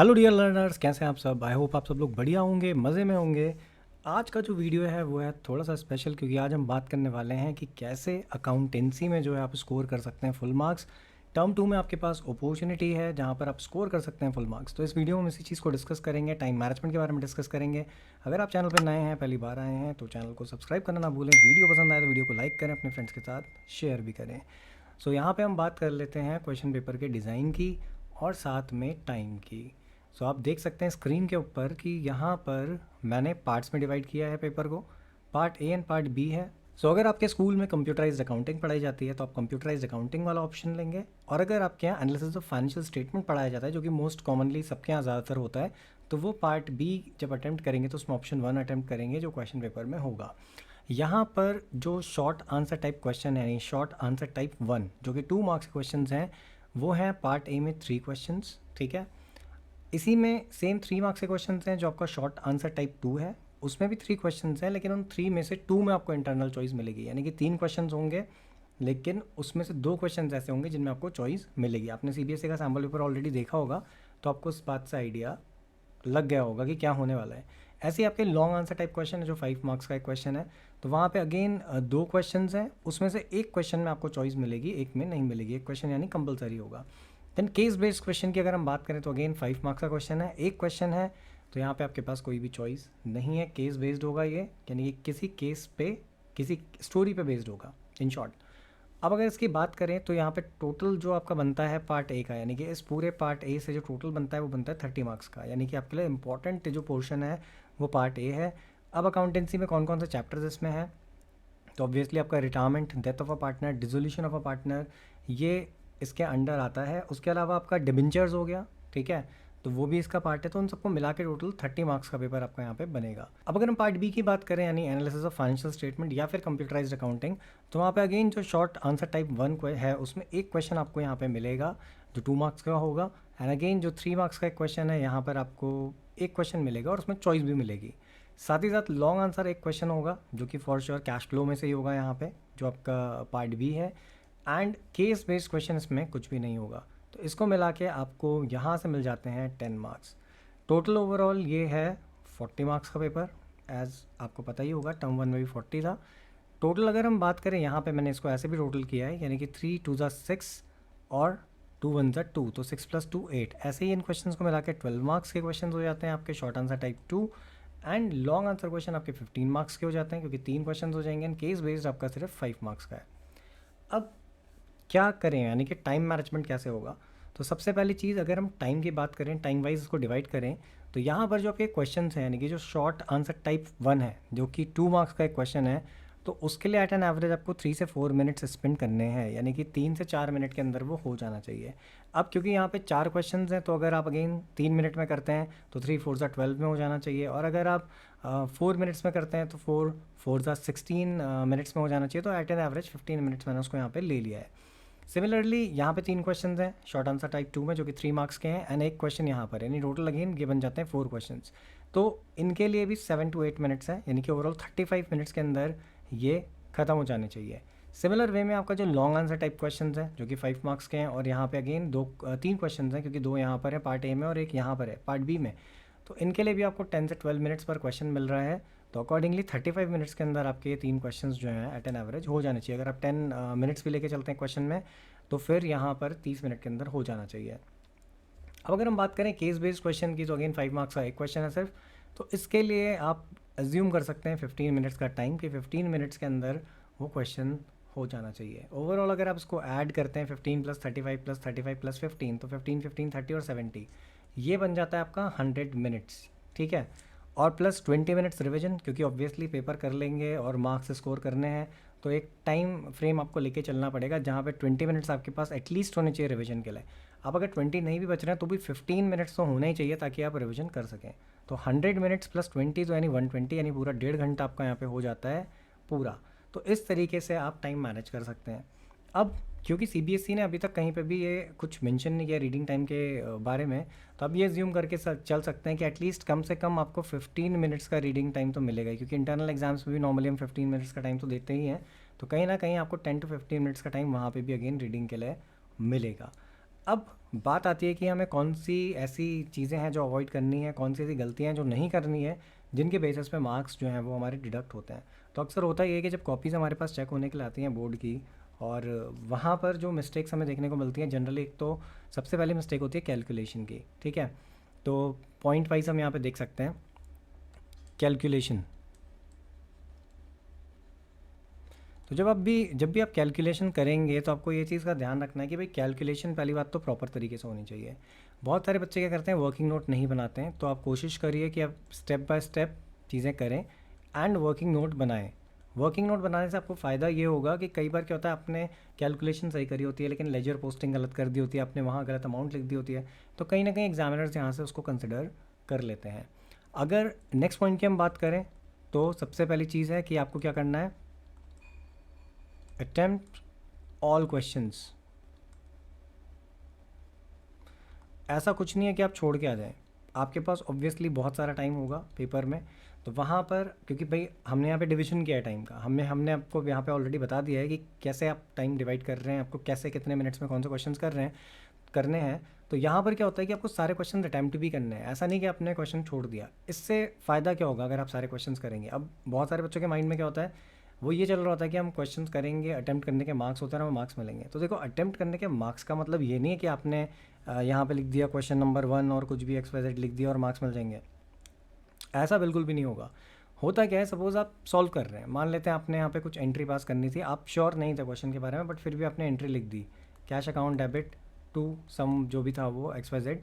Hello dear learners, कैसे हैं आप सब। आई होप आप सब लोग बढ़िया होंगे, मज़े में होंगे। आज का जो वीडियो है वो है थोड़ा सा स्पेशल, क्योंकि आज हम बात करने वाले हैं कि कैसे अकाउंटेंसी में जो है आप स्कोर कर सकते हैं फुल मार्क्स। टर्म 2 में आपके पास अपॉर्चुनिटी है जहां पर आप स्कोर कर सकते हैं फुल मार्क्स। तो इस वीडियो में हम इसी चीज़ को डिस्कस करेंगे, टाइम मैनेजमेंट के बारे में डिस्कस करेंगे। अगर आप चैनल पर नए हैं, पहली बार आए हैं, तो चैनल को सब्सक्राइब करना ना भूलें। वीडियो पसंद आए तो वीडियो को लाइक करें, अपने फ्रेंड्स के साथ शेयर भी करें। सो यहाँ पे हम बात कर लेते हैं क्वेश्चन पेपर के डिज़ाइन की और साथ में टाइम की। सो आप देख सकते हैं स्क्रीन के ऊपर कि यहाँ पर मैंने पार्ट्स में डिवाइड किया है पेपर को। Part A and part B है। सो अगर आपके स्कूल में कंप्यूटराइज्ड अकाउंटिंग पढ़ाई जाती है तो आप कंप्यूटराइज्ड अकाउंटिंग वाला ऑप्शन लेंगे। और अगर आपके यहाँ एनालिसिस ऑफ फाइनेंशियल स्टेटमेंट पढ़ाया जाता है, जो कि मोस्ट कॉमनली सबके यहाँ ज़्यादातर होता है, तो वो पार्ट बी जब अटैम्प्ट करेंगे तो उसमें ऑप्शन 1 अटैम्प्ट करेंगे जो क्वेश्चन पेपर में होगा। यहाँ पर जो शॉर्ट आंसर टाइप क्वेश्चन है, यानी शॉर्ट आंसर टाइप 1, जो कि 2 मार्क्स के क्वेश्चन हैं, वो हैं पार्ट ए में 3 क्वेश्चन। ठीक है। इसी में सेम 3 मार्क्स के क्वेश्चन हैं जो आपका शॉर्ट आंसर टाइप 2 है, उसमें भी 3 क्वेश्चन हैं, लेकिन उन 3 में से 2 में आपको इंटरनल चॉइस मिलेगी। यानी कि 3 क्वेश्चन होंगे, लेकिन उसमें से 2 क्वेश्चन ऐसे होंगे जिनमें आपको चॉइस मिलेगी। आपने सीबीएसई का सैम्पल पेपर ऑलरेडी देखा होगा, तो आपको इस बात से आइडिया लग गया होगा कि क्या होने वाला है। ऐसे ही आपके लॉन्ग आंसर टाइप क्वेश्चन है जो 5 मार्क्स का एक क्वेश्चन है, तो वहाँ पे अगेन 2 क्वेश्चन हैं, उसमें से एक क्वेश्चन में आपको चॉइस मिलेगी, एक में नहीं मिलेगी। एक क्वेश्चन यानी कंपलसरी होगा। देन केस बेस्ड क्वेश्चन की अगर हम बात करें तो अगेन 5 मार्क्स का क्वेश्चन है, एक क्वेश्चन है, तो यहाँ पे आपके पास कोई भी चॉइस नहीं है, केस बेस्ड होगा ये, यानी कि किसी केस पे, किसी स्टोरी पे बेस्ड होगा इन शॉर्ट। अब अगर इसकी बात करें तो यहाँ पे टोटल जो आपका बनता है पार्ट ए का, यानी कि इस पूरे पार्ट ए से जो टोटल बनता है वो बनता है 30 मार्क्स का, यानी कि आपके लिए इंपॉर्टेंट जो पोर्शन है वो पार्ट ए है। अब अकाउंटेंसी में कौन कौन से चैप्टर्स इसमें हैं, तो ऑब्वियसली आपका retirement, death of a partner, dissolution of a partner, ये इसके अंडर आता है। उसके अलावा आपका डिबेंचर्स हो गया, ठीक है, तो वो भी इसका पार्ट है। तो उन सबको मिला के टोटल 30 मार्क्स का पेपर आपका यहाँ पे बनेगा। अब अगर हम पार्ट बी की बात करें, यानी एनालिसिस ऑफ फाइनेंशियल स्टेटमेंट या फिर कंप्यूटराइज्ड अकाउंटिंग, तो वहाँ पे अगेन जो शॉर्ट आंसर टाइप 1 है उसमें एक क्वेश्चन आपको यहाँ पे मिलेगा जो 2 मार्क्स का होगा। एंड अगेन जो 3 मार्क्स का एक क्वेश्चन है, यहाँ पर आपको एक क्वेश्चन मिलेगा और उसमें चॉइस भी मिलेगी। साथ ही साथ लॉन्ग आंसर एक क्वेश्चन होगा जो कि फॉर श्योर कैश फ्लो में से ही होगा यहाँ पे, जो आपका पार्ट बी है। एंड केस बेस्ड क्वेश्चन इसमें कुछ भी नहीं होगा। तो इसको मिला के आपको यहाँ से मिल जाते हैं 10 मार्क्स। टोटल ओवरऑल ये है 40 मार्क्स का पेपर। एज आपको पता ही होगा टर्म 1 में भी 40 था। टोटल अगर हम बात करें, यहाँ पे मैंने इसको ऐसे भी टोटल किया है, यानी कि 3 2 ज़ा 6 और 2 1 ज़ा 2, तो 6 + 2 8। ऐसे ही इन क्वेश्चंस को मिला के 12 मार्क्स के क्वेश्चन हो जाते हैं आपके short answer type 2। And long answer question आपके 15 मार्क्स के हो जाते हैं, क्योंकि 3 क्वेश्चन हो जाएंगे। एंड केस बेस्ड आपका सिर्फ 5 मार्क्स का है। अब क्या करें, यानी कि टाइम मैनेजमेंट कैसे होगा। तो सबसे पहली चीज़, अगर हम टाइम की बात करें, टाइम वाइज इसको डिवाइड करें, तो यहाँ पर जो आपके क्वेश्चन हैं, यानी कि जो शॉर्ट आंसर टाइप 1 है जो कि 2 मार्क्स का एक क्वेश्चन है, तो उसके लिए एट एन एवरेज आपको 3 से 4 मिनट्स स्पेंड करने हैं, यानी कि 3 से 4 मिनट के अंदर वो हो जाना चाहिए। अब क्योंकि यहाँ पे 4 क्वेश्चन हैं, तो अगर आप अगेन 3 मिनट में करते हैं तो 3 4 ज़ा 12 में हो जाना चाहिए। और अगर आप 4 मिनट्स में करते हैं तो 4 4 ज़ा 16 मिनट्स में हो जाना चाहिए। तो एट एन एवरेज 15 मिनट्स मैंने उसको यहाँ पे ले लिया है। सिमिलरली यहाँ पे 3 क्वेश्चन हैं शॉर्ट आंसर टाइप 2 में जो कि 3 मार्क्स के हैं, एंड एक क्वेश्चन यहाँ पर, यानी टोटल अगेन ये बन जाते हैं 4 क्वेश्चन। तो इनके लिए भी 7 to 8 मिनट्स है, यानी कि ओवरऑल 35 मिनट्स के अंदर ये ख़त्म हो जाने चाहिए। सिमिलर वे में आपका जो लॉन्ग आंसर टाइप क्वेश्चन है जो कि 5 मार्क्स के हैं, और यहाँ पे अगेन 3 क्वेश्चन हैं, क्योंकि 2 यहाँ पर है पार्ट ए में और एक यहाँ पर है पार्ट बी में, तो इनके लिए भी आपको 10 से 12 मिनट्स पर क्वेश्चन मिल रहा है। तो अकॉर्डिंगली 35 मिनट्स के अंदर आपके ये 3 क्वेश्चंस जो हैं एट एन एवरेज हो जाने चाहिए। अगर आप 10 मिनट्स भी लेके चलते हैं क्वेश्चन में, तो फिर यहाँ पर 30 मिनट के अंदर हो जाना चाहिए। अब अगर हम बात करें केस बेस्ड क्वेश्चन की, तो अगेन 5 मार्क्स का एक क्वेश्चन है सिर्फ, तो इसके लिए आप एज्यूम कर सकते हैं 15 मिनट्स का टाइम, कि 15 मिनट्स के अंदर वो क्वेश्चन हो जाना चाहिए। ओवरऑल अगर आप इसको ऐड करते हैं 15 + 35 + 35 + 15, तो 15 15 30 और 70, ये बन जाता है आपका 100 मिनट्स। ठीक है। और प्लस 20 मिनट्स रिविजन, क्योंकि ऑब्वियसली पेपर कर लेंगे और मार्क्स स्कोर करने हैं, तो एक टाइम फ्रेम आपको लेके चलना पड़ेगा जहाँ पे 20 मिनट्स आपके पास एटलीस्ट होने चाहिए रिवीजन के लिए। अब अगर 20 नहीं भी बच रहे हैं तो भी 15 मिनट्स तो होने ही चाहिए ताकि आप रिवीजन कर सकें। तो 100 मिनट्स + 20 तो यानी 120, यानी पूरा 1.5 घंटा आपका यहाँ पे हो जाता है पूरा। तो इस तरीके से आप टाइम मैनेज कर सकते हैं। अब क्योंकि सीबीएसई ने अभी तक कहीं पे भी ये कुछ मेंशन नहीं किया रीडिंग टाइम के बारे में, तो अब ये ज्यूम करके चल सकते हैं कि एटलीस्ट कम से कम आपको 15 मिनट्स का रीडिंग टाइम तो मिलेगा ही, क्योंकि इंटरनल एग्जाम्स में भी नॉर्मली हम 15 मिनट्स का टाइम तो देते ही हैं। तो कहीं ना कहीं आपको 10 to 15 मिनट्स का टाइम वहाँ पे भी अगेन रीडिंग के लिए मिलेगा। अब बात आती है कि हमें कौन सी ऐसी चीज़ें हैं जो अवॉइड करनी है, कौन सी ऐसी गलतियाँ हैं जो नहीं करनी है, जिनके बेसिस पे मार्क्स जो हैं वो हमारे डिडक्ट होते हैं। तो अक्सर होता ये है कि जब कॉपीज़ हमारे पास चेक होने के लिए आती हैं बोर्ड की, और वहाँ पर जो मिस्टेक्स हमें देखने को मिलती हैं जनरली, एक तो सबसे पहली मिस्टेक होती है कैलकुलेशन की, ठीक है। तो पॉइंट वाइज हम यहाँ पे देख सकते हैं कैलकुलेशन। तो जब भी आप कैलकुलेशन करेंगे तो आपको ये चीज़ का ध्यान रखना है कि भाई कैलकुलेशन पहली बात तो प्रॉपर तरीके से होनी चाहिए। बहुत सारे बच्चे क्या करते हैं, वर्किंग नोट नहीं बनाते हैं, तो आप कोशिश करिए कि आप स्टेप बाय स्टेप चीज़ें करें एंड वर्किंग नोट बनाएं। वर्किंग नोट बनाने से आपको फ़ायदा ये होगा कि कई बार क्या होता है, आपने कैलकुलेशन सही करी होती है लेकिन लेजर पोस्टिंग गलत कर दी होती है, आपने वहाँ गलत अमाउंट लिख दी होती है, तो कहीं ना कहीं एग्जामिनर्स यहाँ से उसको कंसिडर कर लेते हैं। अगर नेक्स्ट पॉइंट की हम बात करें तो सबसे पहली चीज़ है कि आपको क्या करना है, अटेम्प्ट ऑल क्वेश्चंस। ऐसा कुछ नहीं है कि आप छोड़ के आ जाएं, आपके पास ऑब्वियसली बहुत सारा टाइम होगा पेपर में, तो वहाँ पर क्योंकि भाई हमने यहाँ पे डिवीजन किया है टाइम का, हमने हमने आपको यहाँ पे ऑलरेडी बता दिया है कि कैसे आप टाइम डिवाइड कर रहे हैं, आपको कैसे कितने मिनट्स में कौन से क्वेश्चंस करने हैं। तो यहाँ पर क्या होता है कि आपको सारे क्वेश्चन अटैम्प्ट भी करने हैं, ऐसा नहीं कि आपने क्वेश्चन छोड़ दिया। इससे फ़ायदा क्या होगा अगर आप सारे क्वेश्चंस करेंगे। अब बहुत सारे बच्चों के माइंड में क्या होता है, वो ये चल रहा होता है कि हम क्वेश्चंस करेंगे, अटेम्प्ट करने के मार्क्स होते हैं, हमें मार्क्स मिलेंगे। तो देखो, अटेम्प्ट करने के मार्क्स का मतलब ये नहीं है कि आपने यहाँ पे लिख दिया क्वेश्चन नंबर 1 और कुछ भी XYZ लिख दिया और मार्क्स मिल जाएंगे, ऐसा बिल्कुल भी नहीं होगा। होता क्या है, सपोज़ आप सॉल्व कर रहे हैं, मान लेते हैं आपने यहाँ पे कुछ एंट्री पास करनी थी, आप श्योर नहीं थे क्वेश्चन के बारे में, बट फिर भी आपने एंट्री लिख दी, cash account debit to some जो भी था वो XYZ।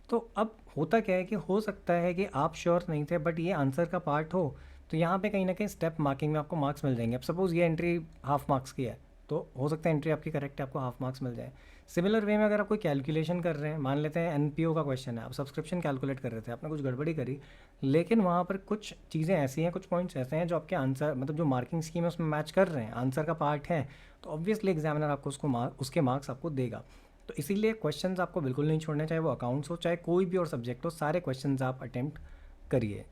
तो अब होता क्या है कि हो सकता है कि आप श्योर नहीं थे बट ये आंसर का पार्ट हो, तो यहाँ पे कहीं ना कहीं स्टेप मार्किंग में आपको मार्क्स मिल जाएंगे। अब सपोज़ ये एंट्री हाफ मार्क्स की है, तो हो सकता है एंट्री आपकी करेक्ट है, आपको हाफ मार्क्स मिल जाए। सिमिलर वे में अगर आप कोई कैलकुलेशन कर रहे हैं, मान लेते हैं NPO का क्वेश्चन है, आप सब्सक्रिप्शन कैलकुलेट कर रहे थे, आपने कुछ गड़बड़ी करी, लेकिन वहाँ पर कुछ चीज़ें ऐसी हैं, कुछ पॉइंट्स ऐसे हैं जो आपके आंसर मतलब जो मार्किंग स्कीम है उसमें मैच कर रहे हैं, आंसर का पार्ट है, तो ऑब्वियसली एग्जामिनर आपको उसके मार्क्स आपको देगा। तो इसीलिए क्वेश्चंस आपको बिल्कुल नहीं छोड़ने, चाहे वो अकाउंट्स हो चाहे कोई भी और सब्जेक्ट हो, सारे क्वेश्चंस आप अटेम्प्ट करिए।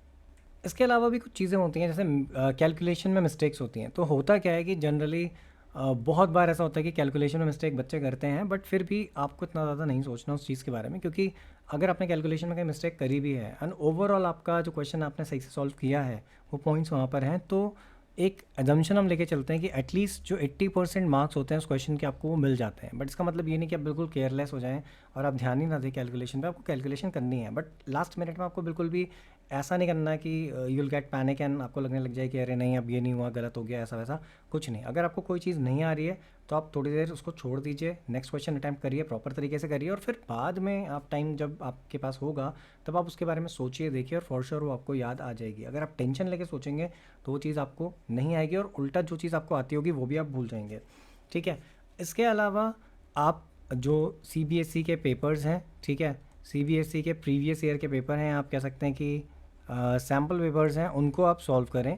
इसके अलावा भी कुछ चीज़ें होती हैं, जैसे कैलकुलेशन में मिस्टेक्स होती हैं। तो होता क्या है कि जनरली बहुत बार ऐसा होता है कि कैलकुलेशन में मिस्टेक बच्चे करते हैं, बट फिर भी आपको इतना ज़्यादा नहीं सोचना उस चीज़ के बारे में, क्योंकि अगर आपने कैलकुलेशन में कहीं मिस्टेक करी भी है एंड ओवरऑल आपका जो क्वेश्चन आपने सही से सॉल्व किया है, वो पॉइंट्स वहाँ पर हैं, तो एक एजम्पशन हम लेके चलते हैं कि एटलीस्ट जो 80% मार्क्स होते हैं उस क्वेश्चन के आपको वो मिल जाते हैं। बट इसका मतलब ये नहीं कि आप बिल्कुल केयरलेस हो जाएं और आप ध्यान ही ना दें कैलकुलेशन पे, आपको कैलकुलेशन करनी है, बट लास्ट मिनट में आपको बिल्कुल भी ऐसा नहीं करना कि you will get panic and आपको लगने लग जाए कि अरे नहीं अब ये नहीं हुआ, गलत हो गया, ऐसा वैसा कुछ नहीं। अगर आपको कोई चीज़ नहीं आ रही है तो आप थोड़ी देर उसको छोड़ दीजिए, नेक्स्ट क्वेश्चन अटैम्प्ट करिए, प्रॉपर तरीके से करिए, और फिर बाद में आप टाइम जब आपके पास होगा तब आप उसके बारे में सोचिए, देखिए, और फॉर श्योर वो आपको याद आ जाएगी। अगर आप टेंशन लेके सोचेंगे तो वो चीज़ आपको नहीं आएगी, और उल्टा जो चीज़ आपको आती होगी वो भी आप भूल जाएंगे, ठीक है। इसके अलावा आप जो CBSE के पेपर्स हैं, ठीक है, CBSE के प्रीवियस ईयर के पेपर हैं, आप कह सकते हैं कि सैम्पल पेपर्स हैं, उनको आप सॉल्व करें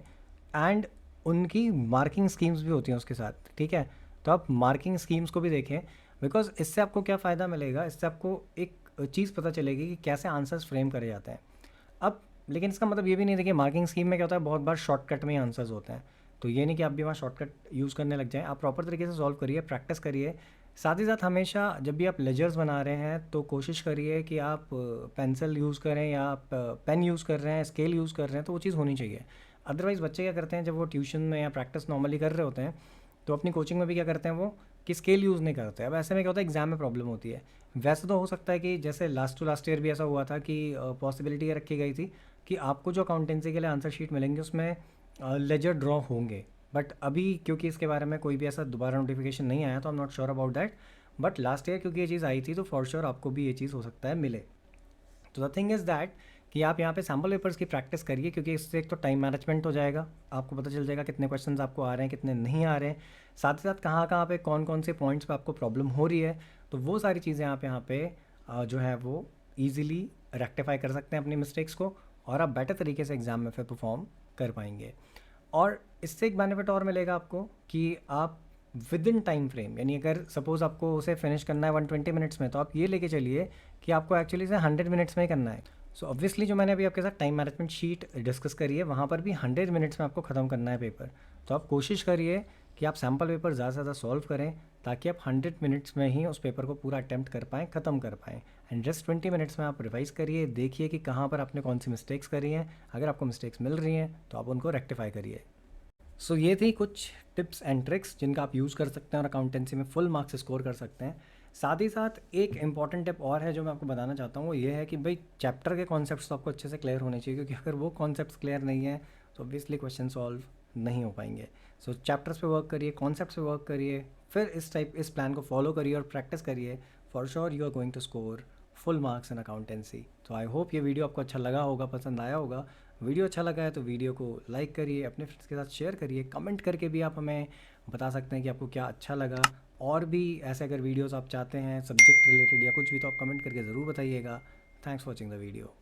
एंड उनकी मार्किंग स्कीम्स भी होती हैं उसके साथ, ठीक है। तो आप मार्किंग स्कीम्स को भी देखें, बिकॉज इससे आपको क्या फ़ायदा मिलेगा, इससे आपको एक चीज़ पता चलेगी कि कैसे आंसर्स फ्रेम करे जाते हैं। अब लेकिन इसका मतलब ये भी नहीं, देखिए मार्किंग स्कीम में क्या होता है, बहुत बार शॉर्टकट में ही आंसर्स होते हैं, तो ये नहीं कि आप भी वहाँ शॉर्टकट यूज़ करने लग जाएं। आप प्रॉपर तरीके से सॉल्व करिए, प्रैक्टिस करिए। साथ ही साथ हमेशा जब भी आप लेजर्स बना रहे हैं तो कोशिश करिए कि आप पेंसिल यूज़ करें, या आप पेन यूज़ कर रहे हैं, स्केल यूज़ कर रहे हैं, तो वो चीज़ होनी चाहिए। अदरवाइज़ बच्चे क्या करते हैं, जब वो ट्यूशन में या प्रैक्टिस नॉर्मली कर रहे होते हैं तो अपनी कोचिंग में भी क्या करते हैं वो, कि स्केल यूज़ नहीं करते। अब ऐसे में क्या होता है, एग्जाम में प्रॉब्लम होती है। वैसे तो हो सकता है कि जैसे लास्ट टू लास्ट ईयर भी ऐसा हुआ था कि पॉसिबिलिटी ये रखी गई थी कि आपको जो अकाउंटेंसी के लिए आंसर शीट मिलेंगे उसमें लेजर ड्रॉ होंगे, बट अभी क्योंकि इसके बारे में कोई भी ऐसा दोबारा नोटिफिकेशन नहीं आया, तो I am not sure about that. But last year क्योंकि ये चीज़ आई थी तो फॉर श्योर आपको भी ये चीज़ हो सकता है मिले। तो द थिंग इज़ दैट कि आप यहाँ पे सैम्पल पेपर्स की प्रैक्टिस करिए, क्योंकि इससे एक तो टाइम मैनेजमेंट हो जाएगा, आपको पता चल जाएगा कितने क्वेश्चंस आपको आ रहे हैं, कितने नहीं आ रहे हैं, साथ ही साथ कहाँ कहाँ पे कौन कौन से पॉइंट्स पे आपको प्रॉब्लम हो रही है, तो वो सारी चीज़ें आप यहाँ पे जो है वो ईजिली रेक्टिफाई कर सकते हैं अपनी मिस्टेक्स को, और आप बेटर तरीके से एग्ज़ाम में फिर परफॉर्म कर पाएंगे। और इससे एक बेनिफिट और मिलेगा आपको कि आप विद इन टाइम फ्रेम, यानी अगर सपोज़ आपको उसे फिनिश करना है 120 मिनट्स में, तो आप ये लेके चलिए कि आपको एक्चुअली इसे 100 मिनट्स में ही करना है। सो ऑब्वियसली जो मैंने अभी आपके साथ टाइम मैनेजमेंट शीट डिस्कस करी है, वहाँ पर भी 100 मिनट्स में आपको ख़त्म करना है पेपर। तो आप कोशिश करिए कि आप सैम्पल पेपर ज़्यादा से ज़्यादा सॉल्व करें ताकि आप 100 मिनट्स में ही उस पेपर को पूरा अटैम्प्ट कर पाएँ, ख़त्म कर पाएँ। एंड जस्ट 20 मिनट्स में आप रिवाइज़ करिए, देखिए कि कहाँ पर आपने कौन सी मिस्टेक्स करी हैं। अगर आपको मिस्टेक्स मिल रही हैं तो आप उनको रेक्टिफाई करिए। सो ये थी कुछ टिप्स एंड ट्रिक्स जिनका आप यूज़ कर सकते हैं और अकाउंटेंसी में फुल मार्क्स स्कोर कर सकते हैं। साथ ही साथ एक इंपॉर्टेंट टिप और है जो मैं आपको बताना चाहता हूँ, वो ये है कि भाई चैप्टर के कॉन्सेप्ट्स तो आपको अच्छे से क्लियर होने चाहिए, क्योंकि अगर वो कॉन्सेप्ट्स क्लियर नहीं है तो ऑब्वियसली क्वेश्चन सॉल्व नहीं हो पाएंगे। सो चैप्टर्स पे वर्क करिए, कॉन्सेप्ट्स पे वर्क करिए, फिर इस प्लान को फॉलो करिए और प्रैक्टिस करिए। For sure you are going to score full marks in accountancy. तो आई होप ये वीडियो आपको अच्छा लगा होगा, पसंद आया होगा। वीडियो अच्छा लगा है तो वीडियो को लाइक करिए, अपने फ्रेंड्स के साथ शेयर करिए, कमेंट करके भी आप हमें बता सकते हैं कि आपको क्या अच्छा लगा। और भी ऐसे अगर वीडियोस आप चाहते हैं सब्जेक्ट रिलेटेड या कुछ भी, तो आप कमेंट करके ज़रूर बताइएगा। Thanks for watching the video.